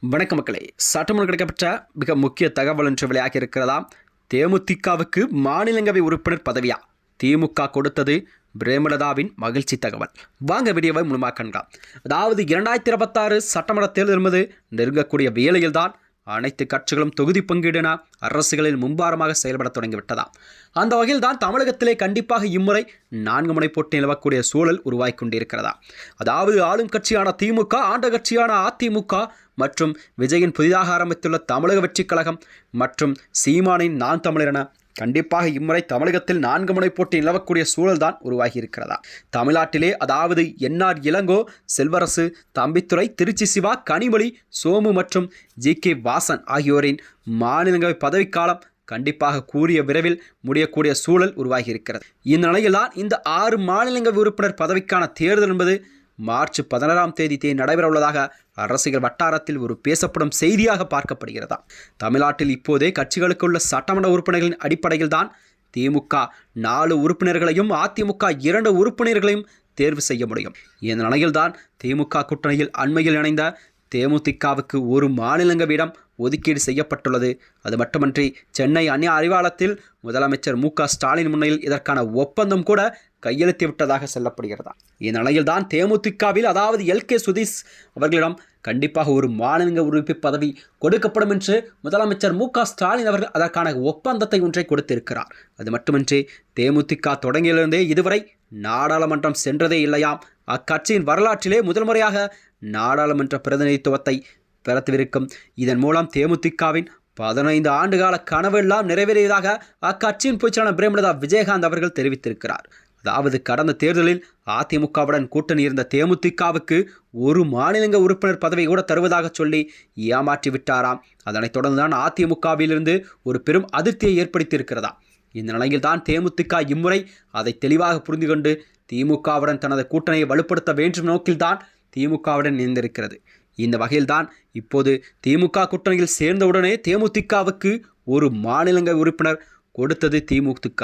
வணக்கம் மக்களே, சட்டமன்ற கிடைக்கப்பட்ட மிக முக்கிய தகவல் ஒன்று வெளியாகி இருக்கிறதா? தேமுதிகவுக்கு மாநிலங்களவை உறுப்பினர் பதவியா? திமுக கொடுத்தது பிரேமலதாவின் மகிழ்ச்சி தகவல். வாங்க வீடியோவை முழுமையாக காண்கலாம். அதாவது 2026 சட்டமன்ற தேர்தல் என்பது நெருங்கக்கூடிய வேளையில்தான் அனைத்து கட்சிகளும் தொகுதி பங்கீடுன அரசுகளில் மும்பாரமாக செயல்பட தொடங்கிவிட்டதா? அந்த வகையில் தான் தமிழகத்திலே கண்டிப்பாக இம்முறை 4 முனை போட்டி நிலவக்கூடிய சூழல் உருவாகி கொண்டிருக்கிறதா? அதாவது ஆளும் கட்சியான திமுக, ஆண்ட கட்சியான அதிமுக மற்றும் விஜயின் புதிதாக ஆரம்பித்துள்ள தமிழக வெற்றிக் கழகம் மற்றும் சீமானின் நான் தமிழர் என கண்டிப்பாக இம்முறை தமிழகத்தில் 4 முனை போட்டி நிலவக்கூடிய சூழல் தான் உருவாகி இருக்கிறதா? தமிழ்நாட்டிலே அதாவது என்ஆர் இளங்கோ, செல்வரசு, தம்பித்துரை, திருச்சி சிவா, கனிமொழி, சோமு மற்றும் ஜி.கே. வாசன் ஆகியோரின் மாநிலங்களவை பதவிக்காலம் கண்டிப்பாக கூறிய விரைவில் முடியக்கூடிய சூழல் உருவாகி இருக்கிறது. இந்த நிலையில் தான் இந்த 6 மாநிலங்களவை உறுப்பினர் பதவிக்கான தேர்தல் என்பது மார்ச் 16ஆம் தேதி நடைபெறவுள்ளதாக அரசியல் வட்டாரத்தில் ஒரு பேசப்படும் செய்தியாக பார்க்கப்படுகிறதா? தமிழ்நாட்டில் இப்போதே கட்சிகளுக்கு உள்ள சட்டமன்ற உறுப்பினர்களின் அடிப்படையில் தான் திமுக 4 உறுப்பினர்களையும் அதிமுக 2 உறுப்பினர்களையும் தேர்வு செய்ய முடியும். இந்த நிலையில் தான் திமுக கூட்டணியில் அண்மையில் இணைந்த தேமுதிகவுக்கு ஒரு மாநிலங்களவையிடம் ஒதுக்கீடு செய்யப்பட்டுள்ளது. அது மட்டுமன்றி சென்னை அண்ணா அறிவாலயத்தில் முதலமைச்சர் மு.க.ஸ்டாலின் முன்னிலையில் இதற்கான ஒப்பந்தம் கூட கையெழுத்தி விட்டதாக சொல்லப்படுகிறதா? இந்த நிலையில் தான் தேமுதிகவில் அதாவது எல்.கே. சுதீஷ் அவர்களிடம் கண்டிப்பாக ஒரு மாநிலங்களவை உறுப்பினர் பதவி கொடுக்கப்படும் என்று முதலமைச்சர் மு.க.ஸ்டாலின் அவர்கள் அதற்கான ஒப்பந்தத்தை ஒன்றை கொடுத்திருக்கிறார். அது மட்டுமின்றி தேமுதிக தொடங்கியிலிருந்தே இதுவரை நாடாளுமன்றம் சென்றதே இல்லையாம். அக்கட்சியின் வரலாற்றிலே முதல் முறையாக நாடாளுமன்ற பிரதிநிதித்துவத்தை பெறத்திருக்கும். இதன் மூலம் தேமுதிகவின் 15 ஆண்டுகால கனவெல்லாம் நிறைவேறியதாக அக்கட்சியின் பொதுச்செயலாளர் பிரேமலதா விஜயகாந்த் அவர்கள் தெரிவித்திருக்கிறார். அதாவது கடந்த தேர்தலில் அதிமுகவுடன் கூட்டணி இருந்த தேமுதிகவுக்கு ஒரு மாநிலங்களவை உறுப்பினர் பதவி கூட தருவதாக சொல்லி ஏமாற்றி விட்டாராம். அதனைத் தொடர்ந்துதான் அதிமுகவிலிருந்து ஒரு பெரும் அதிருப்தியை ஏற்படுத்தியிருக்கிறதா? இந்த நிலையில் தான் தேமுதிக இம்முறை அதை தெளிவாக புரிந்து கொண்டு திமுகவுடன் தனது கூட்டணியை வலுப்படுத்த வேண்டும் நோக்கில்தான் திமுகவுடன் இணைந்திருக்கிறது. இந்த வகையில்தான் இப்போது திமுக கூட்டணியில் சேர்ந்தவுடனே தேமுதிகவுக்கு ஒரு மாநிலங்களவை உறுப்பினர் கொடுத்தது திமுக.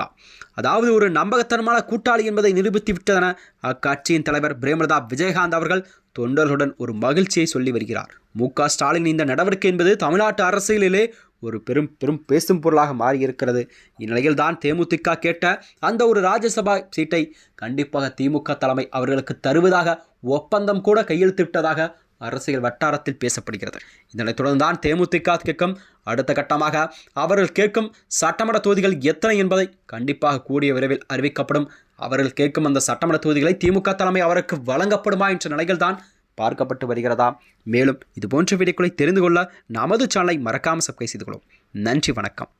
அதாவது ஒரு நம்பகத்தனமான கூட்டாளி என்பதை நிரூபித்து விட்டதென அக்கட்சியின் தலைவர் பிரேமலதா விஜயகாந்த் அவர்கள் தொண்டர்களுடன் ஒரு மகிழ்ச்சியை சொல்லி வருகிறார். மு.க.ஸ்டாலின் இந்த நடவடிக்கை என்பது தமிழ்நாட்டு அரசியலிலே ஒரு பெரும் பேசும் பொருளாக மாறியிருக்கிறது. இந்நிலையில் தான் தேமுதிக கேட்ட அந்த ஒரு ராஜ்யசபா சீட்டை கண்டிப்பாக திமுக தலைமை அவர்களுக்கு தருவதாக ஒப்பந்தம் கூட கையெழுத்திட்டதாக அரசியல் வட்டாரத்தில் பேசப்படுகிறது. இதனைத் தொடர்ந்து தான் தேமுதிக கேட்கும் அடுத்த கட்டமாக அவர்கள் கேட்கும் சட்டமன்ற தொகுதிகள் எத்தனை என்பதை கண்டிப்பாக கூடிய விரைவில் அறிவிக்கப்படும். அவர்கள் கேட்கும் அந்த சட்டமன்ற தொகுதிகளை திமுக தலைமை அவருக்கு வழங்கப்படுமா என்ற நிலைகள் தான் பார்க்கப்பட்டு வருகிறதா? மேலும் இதுபோன்ற வீடியோக்களை தெரிந்து கொள்ள நமது சேனலை மறக்காமல் சப்ஸ்கிரைப் செய்து கொள்ளும். நன்றி, வணக்கம்.